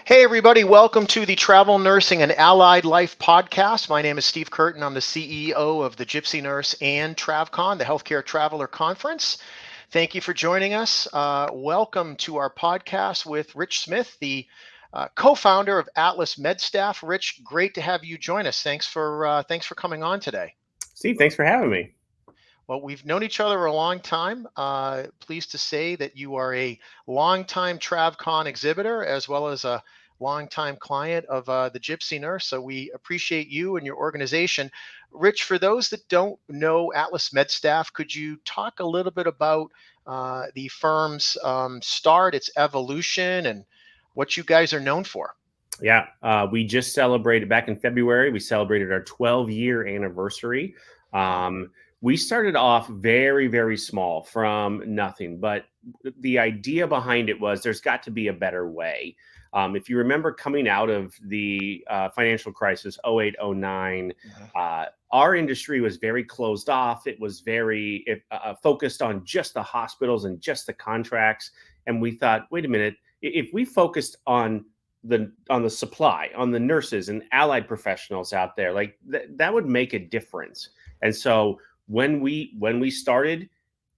Hey, everybody, welcome to the Travel Nursing and Allied Life podcast. My name is Steve Curtin. I'm the CEO of the Gypsy Nurse and TravCon, the Healthcare Traveler Conference. Thank you for joining us. Welcome to our podcast with Rich Smith, the co-founder of Atlas MedStaff. Rich, great to have you join us. Thanks for coming on today. Steve, thanks for having me. Well, we've known each other a long time. Pleased to say that you are a longtime TravCon exhibitor as well as a longtime client of the Gypsy Nurse. So we appreciate you and your organization. Rich, for those that don't know Atlas MedStaff, could you talk a little bit about the firm's start, its evolution, and what you guys are known for? Yeah, we just celebrated back in February. We celebrated our 12-year anniversary. We started off very, very small from nothing, but the idea behind it was there's got to be a better way. If you remember coming out of the financial crisis, 08, 09, our industry was very closed off. It was very focused on just the hospitals and just the contracts. And we thought, wait a minute, if we focused on the supply, on the nurses and allied professionals out there, like that would make a difference. And so when we started,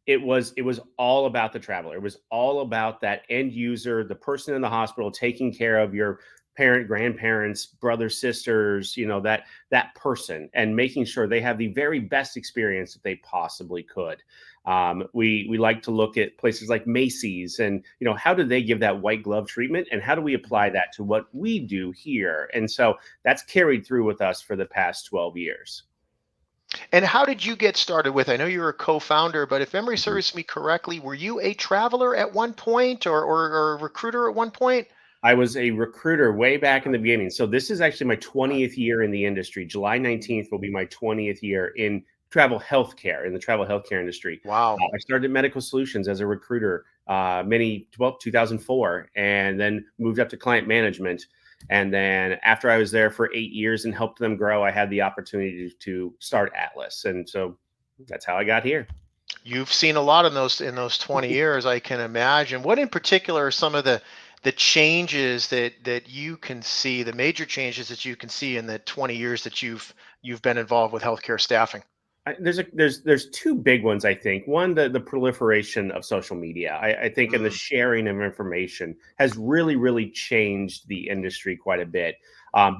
it was all about the traveler. It was all about that end user, the person in the hospital taking care of your parent, grandparents, brothers, sisters, that person, and making sure they have the very best experience that they possibly could. We like to look at places like Macy's and, how do they give that white glove treatment, and how do we apply that to what we do here? And so that's carried through with us for the past 12 years. And how did you get started with? I know you're a co-founder, but if memory serves me correctly, were you a traveler at one point or a recruiter at one point? I was a recruiter way back in the beginning. So this is actually my 20th year in the industry. July 19th will be my 20th year in travel healthcare, in the travel healthcare industry. Wow. I started at Medical Solutions as a recruiter 2004, and then moved up to client management. And then after I was there for 8 years and helped them grow, I had the opportunity to start Atlas. And so that's how I got here. You've seen a lot in those 20 years, I can imagine. What in particular are some of the changes that you can see, the major changes that you can see in the 20 years that you've been involved with healthcare staffing? There's two big ones, I think. One, the proliferation of social media. I think, and the sharing of information has really, really changed the industry quite a bit.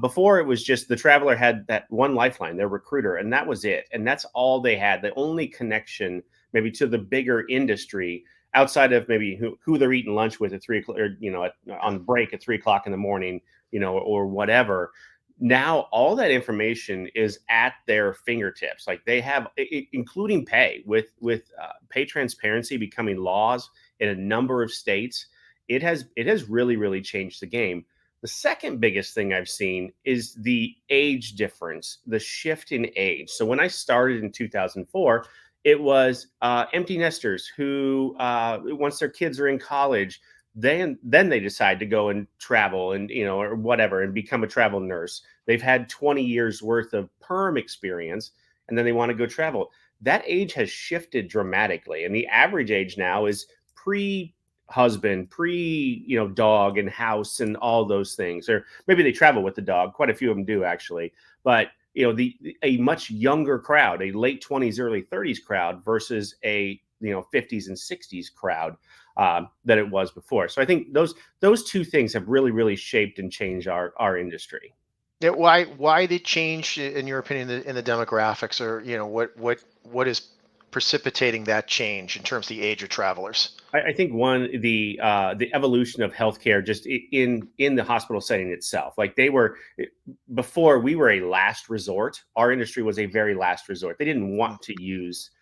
Before, it was just the traveler had that one lifeline, their recruiter, and that was it. And that's all they had. The only connection maybe to the bigger industry outside of maybe who they're eating lunch with at 3 o'clock, or, on break at 3 o'clock in the morning, or whatever. Now all that information is at their fingertips. Like they have, including pay, with pay transparency becoming laws in a number of states. It has really, really changed the game. The second biggest thing I've seen is the age difference, the shift in age. So when I started in 2004, it was empty nesters who, once their kids are in college, then they decide to go and travel and, or whatever, and become a travel nurse. They've had 20 years worth of perm experience, and then they want to go travel. That age has shifted dramatically, and the average age now is pre-husband, dog and house and all those things. Or maybe they travel with the dog. Quite a few of them do, actually. But a much younger crowd, a late 20s, early 30s crowd versus a 50s and 60s crowd that it was before. So I think those two things have really, really shaped and changed our industry. Yeah, why the change in your opinion in the demographics, or what is precipitating that change in terms of the age of travelers? I think one, the evolution of healthcare just in the hospital setting itself. Like before, we were a last resort. Our industry was a very last resort. They didn't want to use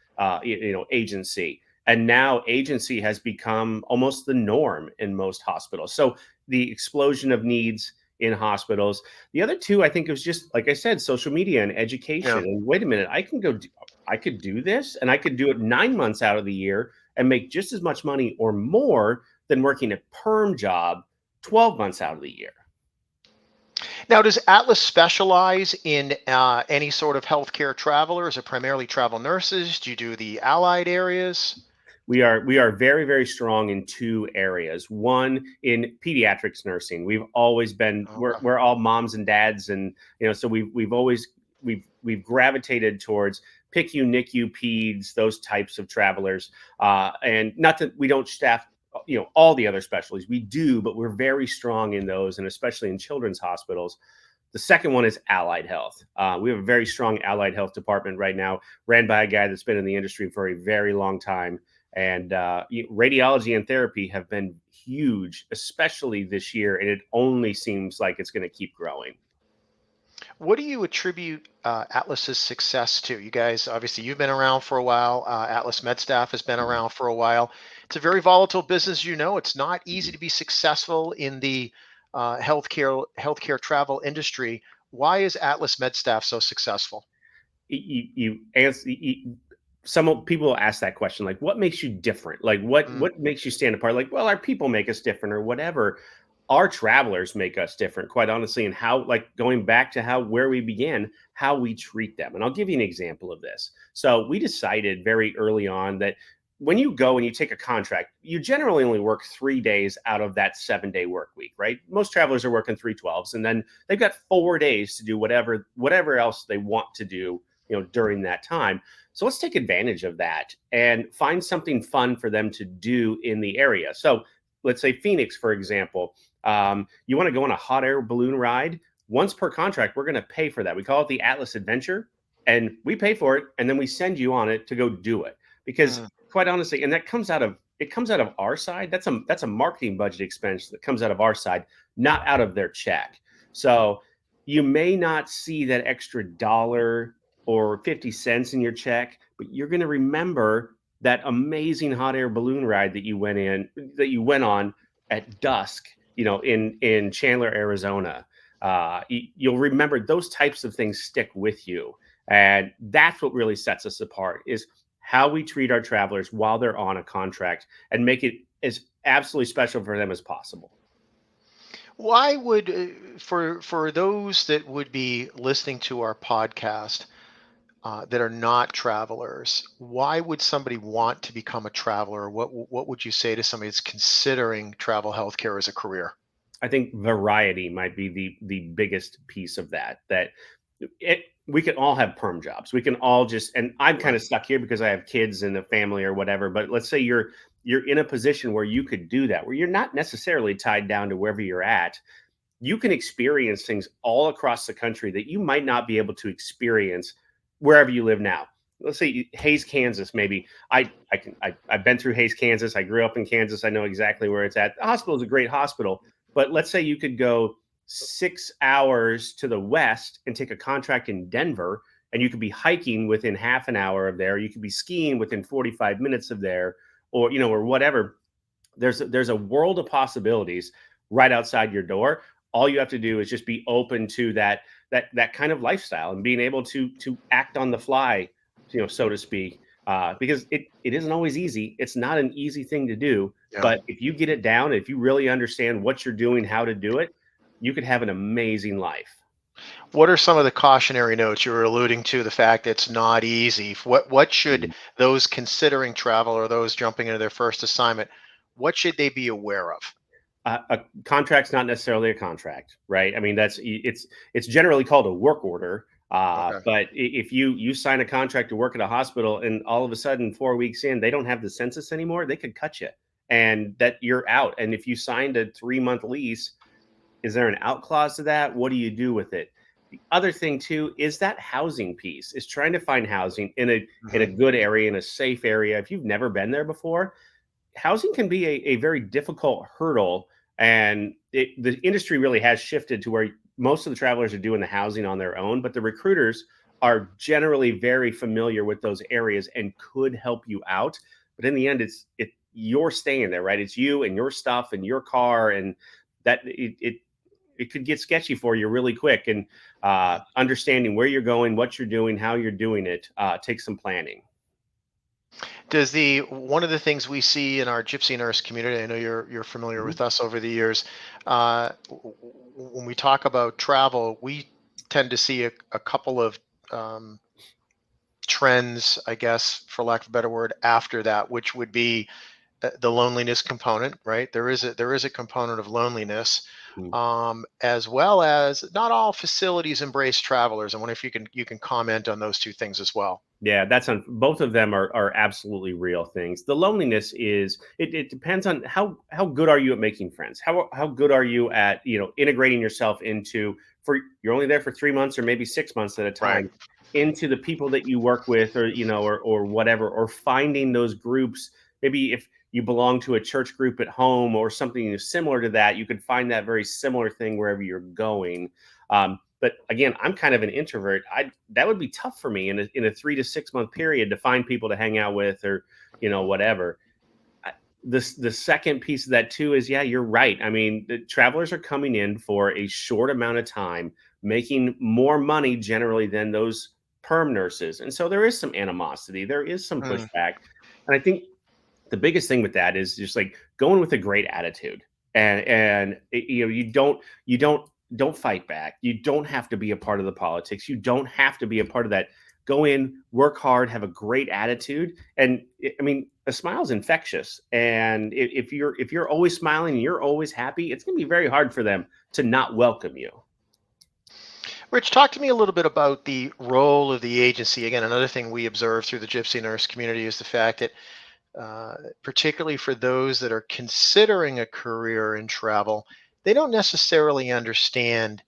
agency. And now agency has become almost the norm in most hospitals. So the explosion of needs in hospitals. The other two, I think, it was just, like I said, social media and education. Yeah. And wait a minute, I could do this, and I could do it 9 months out of the year and make just as much money or more than working a perm job 12 months out of the year. Now, does Atlas specialize in any sort of healthcare traveler? Is it primarily travel nurses? Do you do the allied areas? We are very, very strong in two areas. One, in pediatrics nursing. We've always been Okay. we're all moms and dads, and so we've gravitated towards PICU, NICU, peds, those types of travelers. And not that we don't staff all the other specialties, we do, but we're very strong in those, and especially in children's hospitals. The second one is allied health. We have a very strong allied health department right now, ran by a guy that's been in the industry for a very long time. And radiology and therapy have been huge, especially this year, and it only seems like it's going to keep growing. What do you attribute Atlas's success to? You guys, obviously, you've been around for a while. Atlas MedStaff has been around for a while. It's a very volatile business. It's not easy to be successful in the healthcare travel industry. Why is Atlas MedStaff so successful? You answer. Some people ask that question, like, what makes you different? Like, Mm, what makes you stand apart? Like, well, our people make us different, or whatever. Our travelers make us different, quite honestly, and how, like, going back to where we began, how we treat them. And I'll give you an example of this. So we decided very early on that when you go and you take a contract, you generally only work 3 days out of that 7 day work week, right? Most travelers are working 312s, and then they've got 4 days to do whatever else they want to do, during that time. So let's take advantage of that and find something fun for them to do in the area. So let's say Phoenix, for example. You want to go on a hot air balloon ride? Once per contract, we're going to pay for that. We call it the Atlas Adventure, and we pay for it, and then we send you on it to go do it. Because mm. quite honestly, and that comes out of our side. That's a marketing budget expense that comes out of our side, not out of their check. So you may not see that extra dollar or 50 cents in your check, but you're going to remember that amazing hot air balloon ride that you went on at dusk, in Chandler, Arizona. You'll remember those types of things stick with you. And that's what really sets us apart, is how we treat our travelers while they're on a contract and make it as absolutely special for them as possible. Why would for those that would be listening to our podcast that are not travelers, why would somebody want to become a traveler? What would you say to somebody that's considering travel healthcare as a career? I think variety might be the biggest piece of that. We can all have perm jobs. We can all just, and I'm kind Right. of stuck here because I have kids and a family or whatever. But let's say you're in a position where you could do that, where you're not necessarily tied down to wherever you're at. You can experience things all across the country that you might not be able to experience wherever you live now. Let's say Hayes, Kansas. Maybe I've been through Hayes, Kansas. I grew up in Kansas. I know exactly where it's at. The hospital is a great hospital, but let's say you could go 6 hours to the west and take a contract in Denver, and you could be hiking within half an hour of there. You could be skiing within 45 minutes of there, or whatever. There's a world of possibilities right outside your door. All you have to do is just be open to that kind of lifestyle and being able to act on the fly, so to speak. Because it isn't always easy. It's not an easy thing to do. Yeah. But if you get it down, if you really understand what you're doing, how to do it, you could have an amazing life. What are some of the cautionary notes you were alluding to? The fact that it's not easy. What should those considering travel or those jumping into their first assignment? What should they be aware of? A contract's not necessarily a contract, right? I mean, it's generally called a work order. Okay. But if you sign a contract to work at a hospital and all of a sudden 4 weeks in they don't have the census anymore, they could cut you, and that you're out. And if you signed a 3 month lease, is there an out clause to that? What do you do with it? The other thing too is that housing piece, is trying to find housing in a Hmm. good area, in a safe area. If you've never been there before, housing can be a very difficult hurdle, and the industry really has shifted to where most of the travelers are doing the housing on their own, but the recruiters are generally very familiar with those areas and could help you out. But in the end, you're staying there, right? It's you and your stuff and your car, and that it could get sketchy for you really quick. And understanding where you're going, what you're doing, how you're doing it, takes some planning. Does the one of the things we see in our gypsy nurse community? I know you're familiar Mhm. with us over the years. When we talk about travel, we tend to see a couple of um, trends, I guess, for lack of a better word, after that, which would be the loneliness component, right? There is a component of loneliness, Mm. as well as not all facilities embrace travelers. I wonder if you can comment on those two things as well. Yeah, that's on both of them are absolutely real things. The loneliness is it depends on how good are you at making friends? How good are you at, integrating yourself into for you're only there for 3 months or maybe 6 months at a Right. time into the people that you work with or or whatever, or finding those groups. Maybe if you belong to a church group at home or something similar to that, you could find that very similar thing wherever you're going. But again, I'm kind of an introvert. That would be tough for me in a 3 to 6 month period to find people to hang out with or whatever. I- the second piece of that too is, yeah, you're right. I mean, the travelers are coming in for a short amount of time, making more money generally than those perm nurses, and so there is some animosity. There is some Mm. pushback, and I think the biggest thing with that is just like going with a great attitude, and you don't fight back. You don't have to be a part of the politics. You don't have to be a part of that. Go in, work hard, have a great attitude, and I mean, a smile is infectious. And if you're always smiling and you're always happy, it's going to be very hard for them to not welcome you. Rich, talk to me a little bit about the role of the agency. Again, another thing we observe through the Gypsy nurse community is the fact that, particularly for those that are considering a career in travel, they don't necessarily understand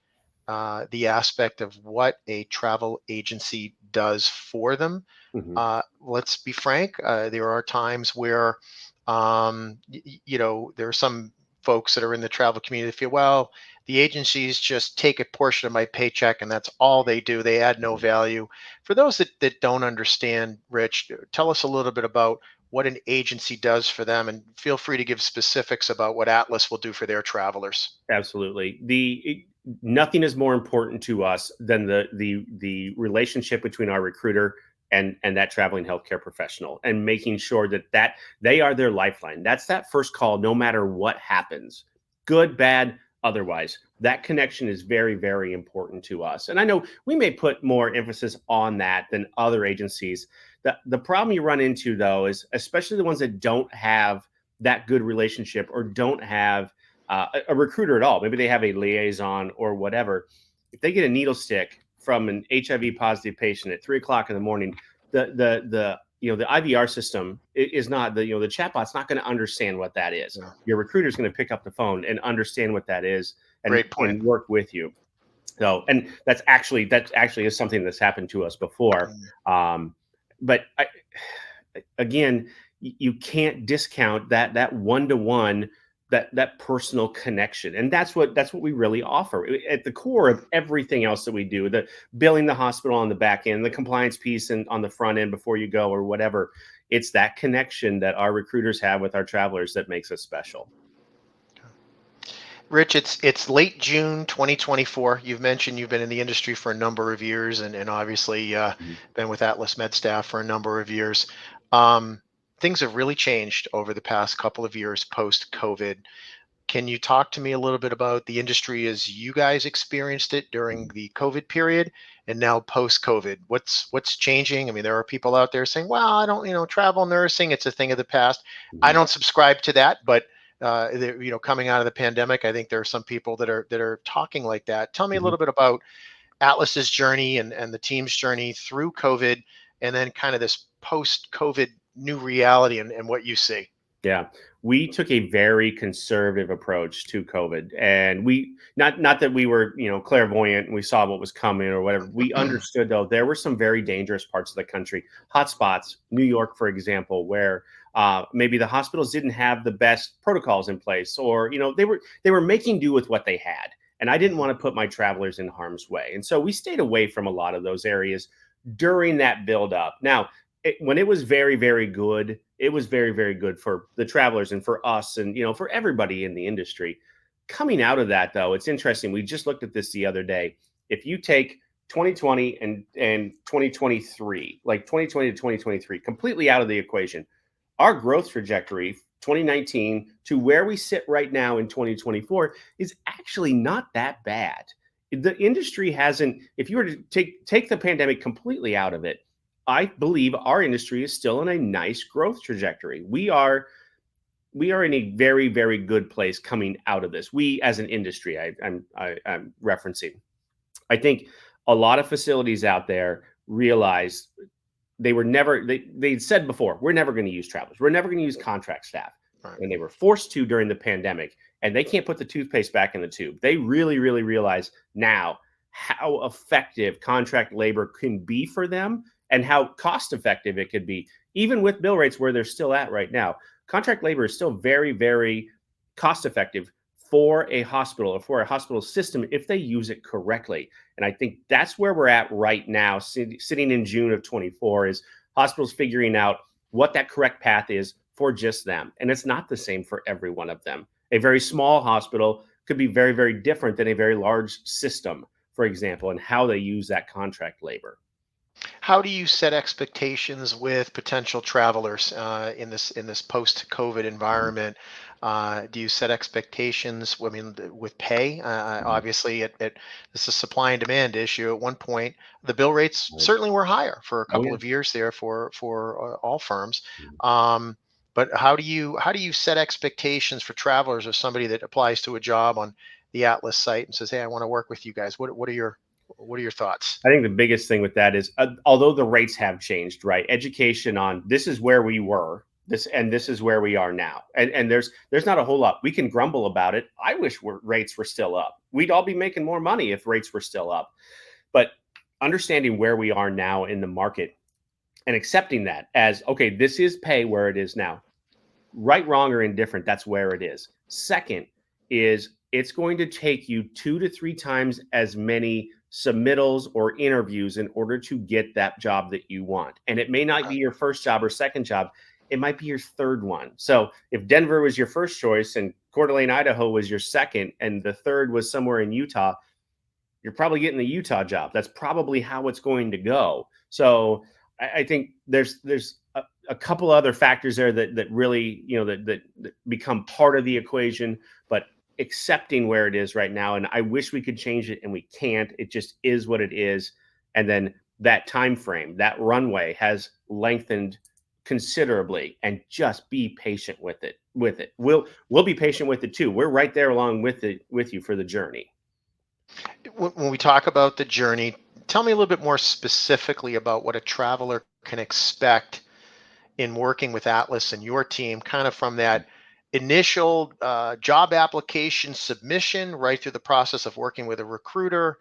the aspect of what a travel agency does for them. Hmm. Let's be frank, there are times where, there are some folks that are in the travel community that feel, well, the agencies just take a portion of my paycheck and that's all they do. They add no value. For those that don't understand, Rich, tell us a little bit about what an agency does for them, and feel free to give specifics about what Atlas will do for their travelers. Absolutely. Nothing is more important to us than the relationship between our recruiter and that traveling healthcare professional, and making sure that they are their lifeline. That's that first call, no matter what happens, good, bad, otherwise. That connection is very, very important to us. And I know we may put more emphasis on that than other agencies. The problem you run into though is, especially the ones that don't have that good relationship or don't have a recruiter at all. Maybe they have a liaison or whatever. If they get a needle stick from an HIV positive patient at 3 o'clock in the morning, the IVR system is not the chatbot's not going to understand what that is. Yeah. Your recruiter is going to pick up the phone and understand what that is and Great point. and work with you. So, and that's actually is something that's happened to us before. Mm. But again, you can't discount that one-to-one, that personal connection, and that's what we really offer at the core of everything else that we do. The billing, the hospital on the back end, the compliance piece and on the front end before you go or whatever. It's that connection that our recruiters have with our travelers that makes us special. Rich, it's late June 2024. You've mentioned you've been in the industry for a number of years, and obviously Mhm. been with Atlas MedStaff for a number of years. Um, Things have really changed over the past couple of years post COVID. Can you talk to me a little bit about the industry as you guys experienced it during Mhm. the COVID period and now post COVID? What's changing? I mean, there are people out there saying, "Well, I don't, travel nursing, it's a thing of the past." I Mhm. don't subscribe to that, but coming out of the pandemic, I think there are some people that are talking like that. Tell me a Mhm. little bit about Atlas's journey and the team's journey through COVID, and then kind of this post COVID new reality and what you see. Yeah, we took a very conservative approach to COVID, and we not that we were clairvoyant and we saw what was coming or whatever. We understood though there were some very dangerous parts of the country, hotspots, New York, for example, where maybe the hospitals didn't have the best protocols in place, or they were making do with what they had, and I didn't want to put my travelers in harm's way, and so we stayed away from a lot of those areas during that build up. Now, when it was very, very good, it was very, very good for the travelers and for us and for everybody in the industry. Coming out of that, though, it's interesting. We just looked at this the other day. If you take 2020 and 2023, like 2020 to 2023, completely out of the equation, our growth trajectory, 2019 to where we sit right now in 2024, is actually not that bad. The industry hasn't. If you were to take the pandemic completely out of it, I believe our industry is still in a nice growth trajectory. We are in a very, very good place coming out of this. We as an industry, I'm referencing. I think a lot of facilities out there realize they were never they said before, we're never going to use travelers, we're never going to use contract staff, Right. and they were forced to during the pandemic, and they can't put the toothpaste back in the tube. They really, really realize now how effective contract labor can be for them and how cost effective it could be, even with bill rates where they're still at right now. Contract labor is still very, very cost effective for a hospital or for a hospital system if they use it correctly. And I think that's where we're at right now, sitting in June of 24, is hospitals figuring out what that correct path is for just them. And it's not the same for every one of them. A very small hospital could be very, very different than a very large system, for example, and how they use that contract labor. How do you set expectations with potential travelers in this post-COVID environment? Do you set expectations? I mean, with pay, Mhm. obviously, this is a supply and demand issue. At one point, the bill rates Right. certainly were higher for a Oh, couple yeah. of years there for all firms. Mhm. Um, but how do you set expectations for travelers or somebody that applies to a job on the Atlas site and says, "Hey, I want to work with you guys." What are your thoughts? I think the biggest thing with that is, although the rates have changed, right? Education on this is where we were, this is where we are now, and there's not a whole lot we can grumble about it. I wish rates were still up. We'd all be making more money if rates were still up. But understanding where we are now in the market and accepting that as okay, this is pay where it is now, right, wrong, or indifferent, that's where it is. Second is it's going to take you 2 to 3 times as many submittals or interviews in order to get that job that you want. And it may not be your first job or second job, it might be your third one. So if Denver was your first choice and Coeur d'Alene, Idaho was your second, and the third was somewhere in Utah, you're probably getting the Utah job. That's probably how it's going to go. So I think there's a couple other factors there that really that become part of the equation, but accepting where it is right now, and I wish we could change it, and we can't. It just is what it is, and then that time frame, that runway has lengthened considerably, and just be patient with it. We'll be patient with it too. We're right there along with you for the journey. When we talk about the journey, tell me a little bit more specifically about what a traveler can expect in working with Atlas and your team, kind of from that initial job application submission right through the process of working with a recruiter,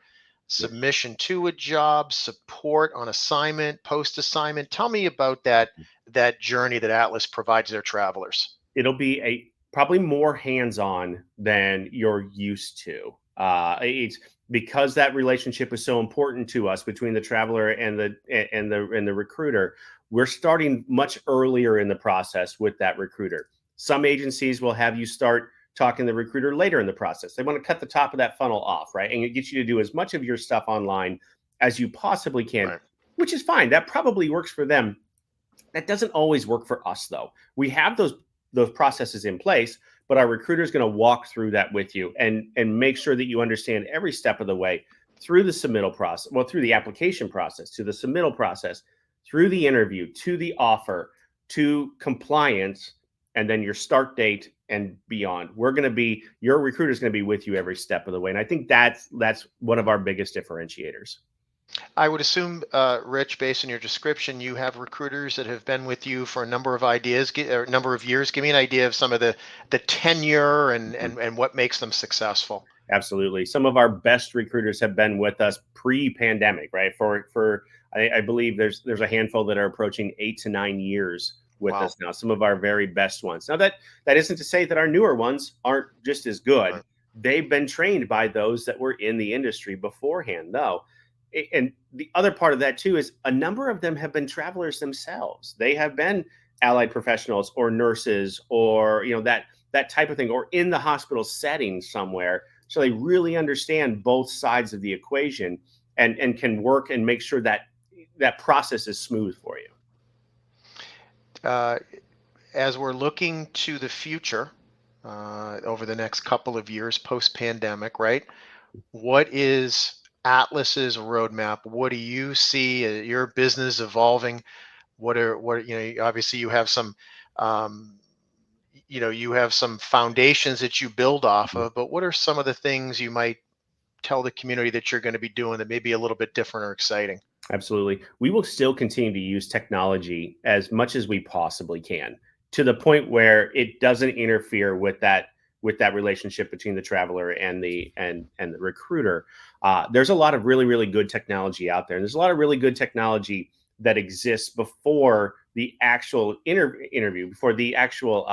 submission to a job, support on assignment, post assignment. Tell me about that journey that Atlas provides their travelers. It'll be a probably more hands-on than you're used to. It's because that relationship is so important to us between the traveler and the recruiter. We're starting much earlier in the process with that recruiter. Some agencies will have you start talking to the recruiter later in the process. They want to cut the top of that funnel off, right? And it gets you to do as much of your stuff online as you possibly can, Right. which is fine. That probably works for them. That doesn't always work for us, though. We have those processes in place, but our recruiter is going to walk through that with you and make sure that you understand every step of the way through the submittal process, well, through the application process, to the submittal process, through the interview, to the offer, to compliance, and then your start date and beyond. We're going to be your recruiter is going to be with you every step of the way, and I think that's one of our biggest differentiators. I would assume, Rich, based on your description, you have recruiters that have been with you for a number of or a number of years. Give me an idea of some of the tenure and Mhm. and what makes them successful. Absolutely. Some of our best recruiters have been with us pre-pandemic, right? I believe there's a handful that are approaching 8 to 9 years with Wow. us now. Some of our very best ones. Now that isn't to say that our newer ones aren't just as good. Right. They've been trained by those that were in the industry beforehand, though. And the other part of that too is a number of them have been travelers themselves. They have been allied professionals or nurses or that type of thing, or in the hospital setting somewhere, so they really understand both sides of the equation and can work and make sure that that process is smooth for you. Uh, as we're looking to the future over the next couple of years post pandemic, right? What is Atlas's roadmap? What do you see your business evolving? Obviously you have some, um, you have some foundations that you build off of, but what are some of the things you might tell the community that you're going to be doing that may be a little bit different or exciting? Absolutely. We will still continue to use technology as much as we possibly can, to the point where it doesn't interfere with that relationship between the traveler and the recruiter. There's a lot of really really good technology out there, and there's a lot of really good technology that exists before the actual interview, before the actual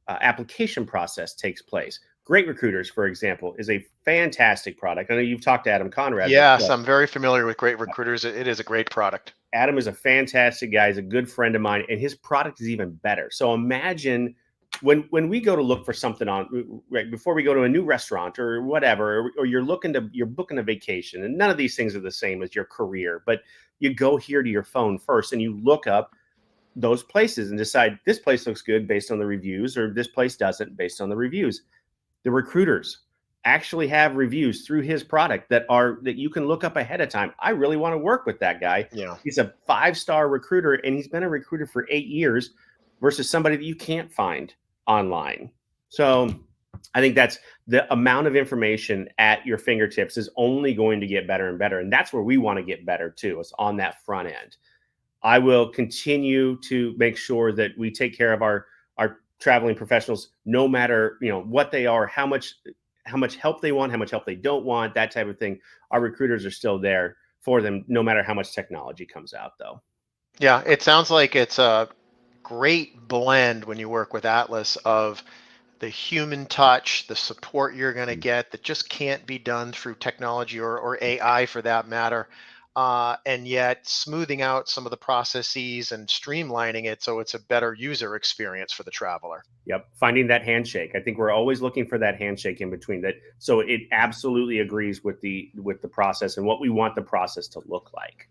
application process takes place. Great Recruiters, for example, is a fantastic product. I know you've talked to Adam Conrad Yes, before. I'm very familiar with Great Recruiters. It is a great product. Adam is a fantastic guy. He's a good friend of mine, and his product is even better. So imagine when we go to look for something on right before we go to a new restaurant or whatever, or you're booking a vacation, and none of these things are the same as your career, but you go here to your phone first and you look up those places and decide this place looks good based on the reviews, or this place doesn't based on the reviews. The recruiters actually have reviews through his product that you can look up ahead of time. I really want to work with that guy. Yeah. He's a 5-star recruiter and he's been a recruiter for 8 years versus somebody that you can't find online. So I think that's the amount of information at your fingertips is only going to get better and better. And that's where we want to get better too, is on that front end. I will continue to make sure that we take care of our traveling professionals, no matter what they are, how much help they want, how much help they don't want, that type of thing. Our recruiters are still there for them, no matter how much technology comes out, though. Yeah, it sounds like it's a great blend when you work with Atlas of the human touch, the support you're going to get that just can't be done through technology or AI for that matter. And yet smoothing out some of the processes and streamlining it so it's a better user experience for the traveler. Yep, finding that handshake. I think we're always looking for that handshake in between that. So it absolutely agrees with the process and what we want the process to look like.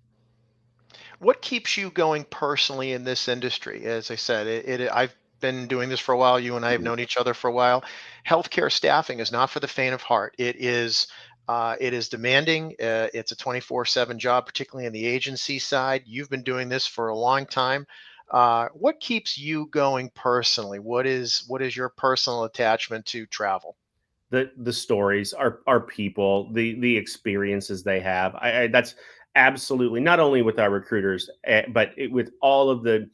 What keeps you going personally in this industry? As I said, I've been doing this for a while. You and I have Mhm. known each other for a while. Healthcare staffing is not for the faint of heart. It is demanding. It's a 24/7 job, particularly in the agency side. You've been doing this for a long time. What keeps you going personally? What is your personal attachment to travel? The stories, our people, the experiences they have. I that's absolutely not only with our recruiters, but with all of the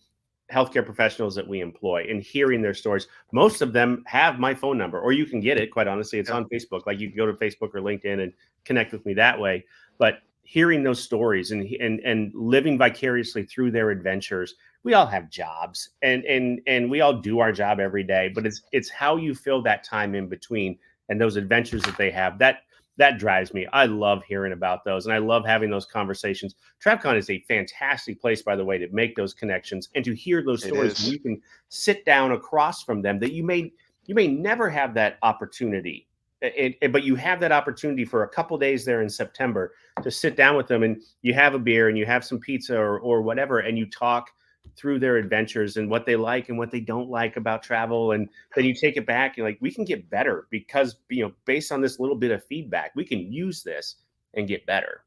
healthcare professionals that we employ, and hearing their stories. Most of them have my phone number, or you can get it. Quite honestly, it's Yeah, on Facebook. Like, you can go to Facebook or LinkedIn and connect with me that way. But hearing those stories and living vicariously through their adventures. We all have jobs, and we all do our job every day. But it's how you fill that time in between and those adventures that they have that drives me. I love hearing about those, and I love having those conversations. TravCon is a fantastic place, by the way, to make those connections and to hear those it stories when is. you can sit down across from them that you may never have that opportunity. But you have that opportunity for a couple days there in September to sit down with them, and you have a beer and you have some pizza or whatever, and you talk through their adventures and what they like and what they don't like about travel. And then you take it back and, like, we can get better because, based on this little bit of feedback, we can use this and get better.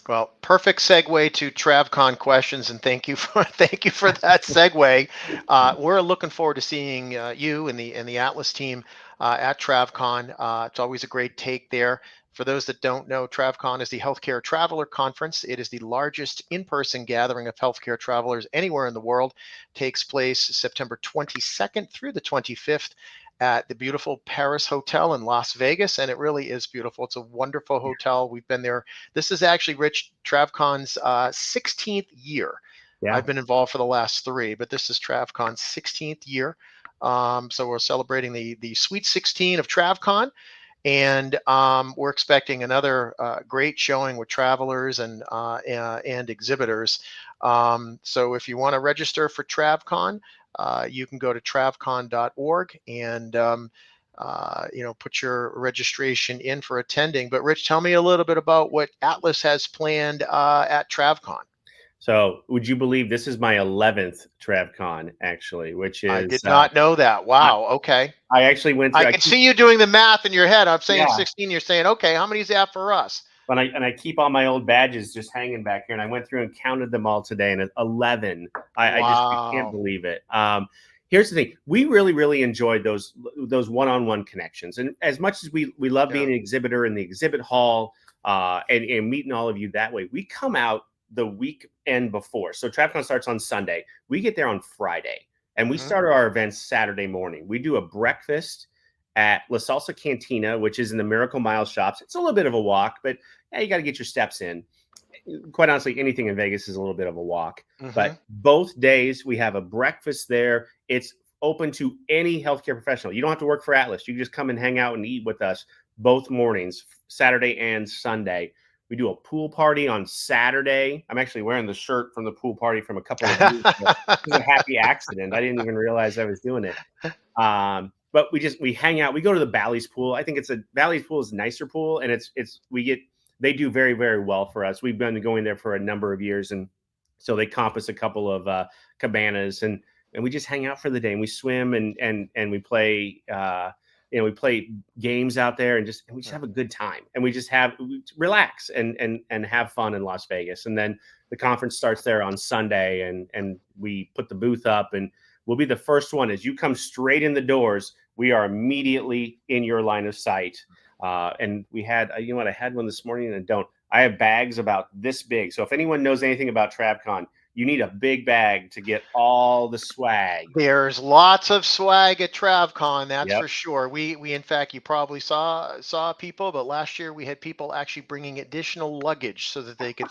Well, perfect segue to TravCon questions, and thank you for thank you for that segue. We're looking forward to seeing you and the Atlas team at TravCon. It's always a great take there. For those that don't know, TravCon is the Healthcare Traveler Conference. It is the largest in-person gathering of healthcare travelers anywhere in the world. Takes place September 22nd through the 25th at the beautiful Paris Hotel in Las Vegas, and it really is beautiful. It's a wonderful hotel. We've been there. This is actually Rich TravCon's 16th year. Yeah. I've been involved for the last three, but this is TravCon's 16th year. So we're celebrating the Sweet 16 of TravCon, and we're expecting another great showing with travelers and exhibitors. So if you want to register for TravCon, you can go to travcon.org and put your registration in for attending. But Rich, tell me a little bit about what Atlas has planned at TravCon. So, would you believe this is my 11th TravCon actually, which I is did not know that. I, Wow. Okay. I actually went I through. I can keep see you doing the math in your head. I'm saying yeah, 16. You're saying, okay, how many is that for us? and I keep all my old badges just hanging back here, and I went through and counted them all today, and it's 11. I can't Wow. believe it. Here's the thing: we really enjoyed those one-on-one connections, and as much as we love being Yeah. an exhibitor in the exhibit hall, and meeting all of you that way, we come out the weekend before. So TravCon starts on Sunday. We get there on Friday, and we Hmm. start our events Saturday morning. We do a breakfast at La Salsa Cantina, which is in the Miracle Mile shops. It's a little bit of a walk, but yeah, you got to get your steps in. Quite honestly, anything in Vegas is a little bit of a walk. But Hmm. both days we have a breakfast there. It's open to any healthcare professional. You don't have to work for Atlas. You can just come and hang out and eat with us both mornings, Saturday and Sunday. We do a pool party on Saturday. I'm actually wearing the shirt from the pool party from a couple of years ago. It was a happy accident. I didn't even realize I was doing it. But we hang out. We go to the Bally's pool. I think Bally's pool is a nicer pool, and they do very well for us. We've been going there for a number of years, and so they comp us a couple of cabanas, and we just hang out for the day, and we swim and we play games out there, and we just have a good time, and we relax and have fun in Las Vegas, and then the conference starts there on Sunday, and we put the booth up, and we'll be the first one. As you come straight in the doors, we are immediately in your line of sight. And we had, you know what, I had one this morning and I don't. I have bags about this big. So if anyone knows anything about TravCon, you need a big bag to get all the swag. There's lots of swag at TravCon, that's Yep. for sure. We in fact, you probably saw people, but last year we had people actually bringing additional luggage so that they could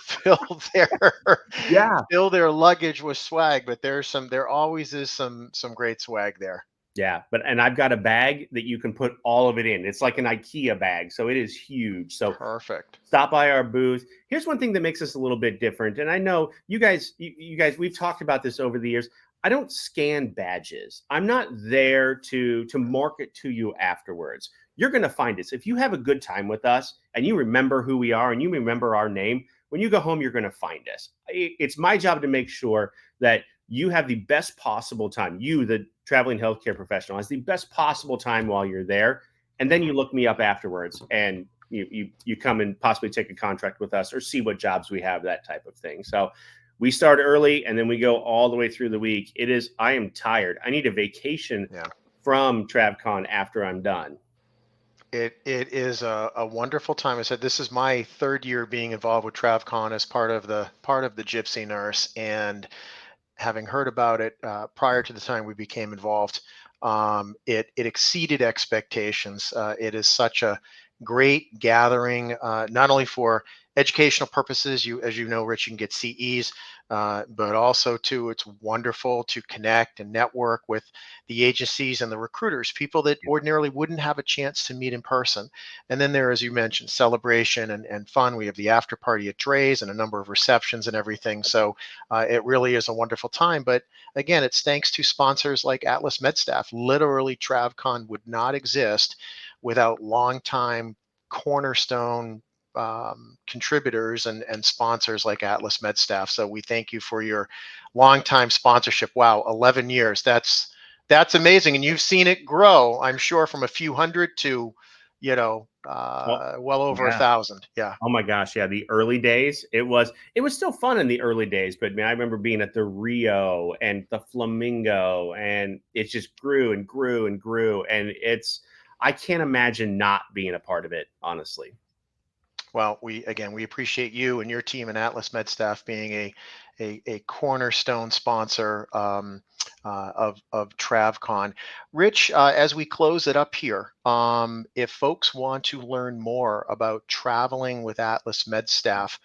Yeah. fill their luggage with swag. But there always is some great swag there. Yeah, and I've got a bag that you can put all of it in. It's like an IKEA bag, so it is huge. So Perfect. stop by our booth. Here's one thing that makes us a little bit different, and I know you guys, we've talked about this over the years. I don't scan badges. I'm not there to market to you afterwards. You're going to find us. If you have a good time with us and you remember who we are and you remember our name, when you go home, you're going to find us. It's my job to make sure that you have the best possible time. You, the traveling healthcare professional, has the best possible time while you're there, and then you look me up afterwards and you come and possibly take a contract with us or see what jobs we have, that type of thing. So we start early and then we go all the way through the week. I am tired. I need a vacation Yeah. from TravCon after I'm done. It is a wonderful time. I said this is my third year being involved with TravCon as part of the Gypsy Nurse, and having heard about it prior to the time we became involved, it exceeded expectations. It is such a great gathering, not only for educational purposes. As you know, Rich, you can get CEs, but also too, it's wonderful to connect and network with the agencies and the recruiters, people that ordinarily wouldn't have a chance to meet in person. And then there, as you mentioned, celebration and fun. We have the after party at Dre's and a number of receptions and everything. So it really is a wonderful time. But again, it's thanks to sponsors like Atlas MedStaff. Literally, TravCon would not exist without longtime cornerstone contributors and sponsors like Atlas MedStaff. So we thank you for your longtime sponsorship. Wow, 11 years. That's amazing, and you've seen it grow. I'm sure from a few hundred to, Well, well over a yeah. thousand. Yeah. Oh my gosh, yeah, the early days, it was still fun in the early days, but man, I remember being at the Rio and the Flamingo, and it just grew and grew and grew, and I can't imagine not being a part of it, honestly. Well, we appreciate you and your team and Atlas MedStaff being a cornerstone sponsor of TravCon. Rich, as we close it up here, if folks want to learn more about traveling with Atlas MedStaff,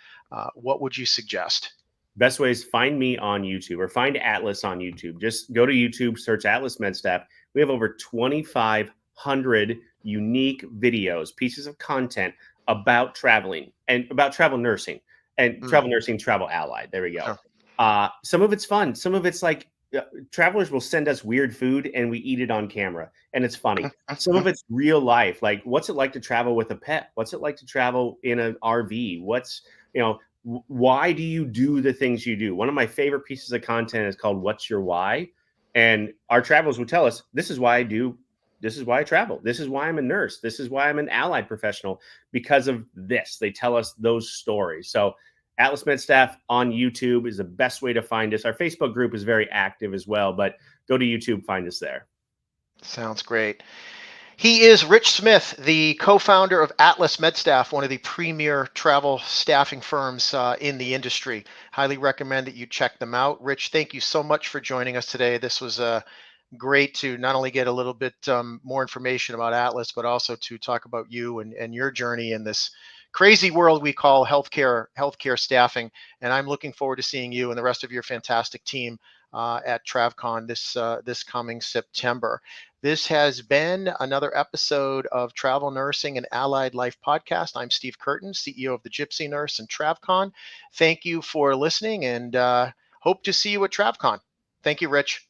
what would you suggest? Best way is find me on YouTube or find Atlas on YouTube. Just go to YouTube, search Atlas MedStaff. We have over 2,500 unique videos, pieces of content about traveling and about travel nursing and Mm, travel nursing, travel allied. There we go. oh, Some of it's fun. Some of it's like travelers will send us weird food and we eat it on camera and it's funny. Some of it's real life. Like, what's it like to travel with a pet? What's it like to travel in an RV? Why do you do the things you do? One of my favorite pieces of content is called What's Your Why? And our travelers would tell us, this is why I do, this is why I travel. This is why I'm a nurse. This is why I'm an allied professional, because of this. They tell us those stories. So Atlas MedStaff on YouTube is the best way to find us. Our Facebook group is very active as well, but go to YouTube, find us there. Sounds great. He is Rich Smith, the co-founder of Atlas MedStaff, one of the premier travel staffing firms in the industry. Highly recommend that you check them out. Rich, thank you so much for joining us today. This was great to not only get a little bit more information about Atlas, but also to talk about you and your journey in this crazy world we call healthcare staffing. And I'm looking forward to seeing you and the rest of your fantastic team at TravCon this coming September. This has been another episode of Travel Nursing and Allied Life Podcast. I'm Steve Curtin, CEO of the Gypsy Nurse and TravCon. Thank you for listening, and hope to see you at TravCon. Thank you, Rich.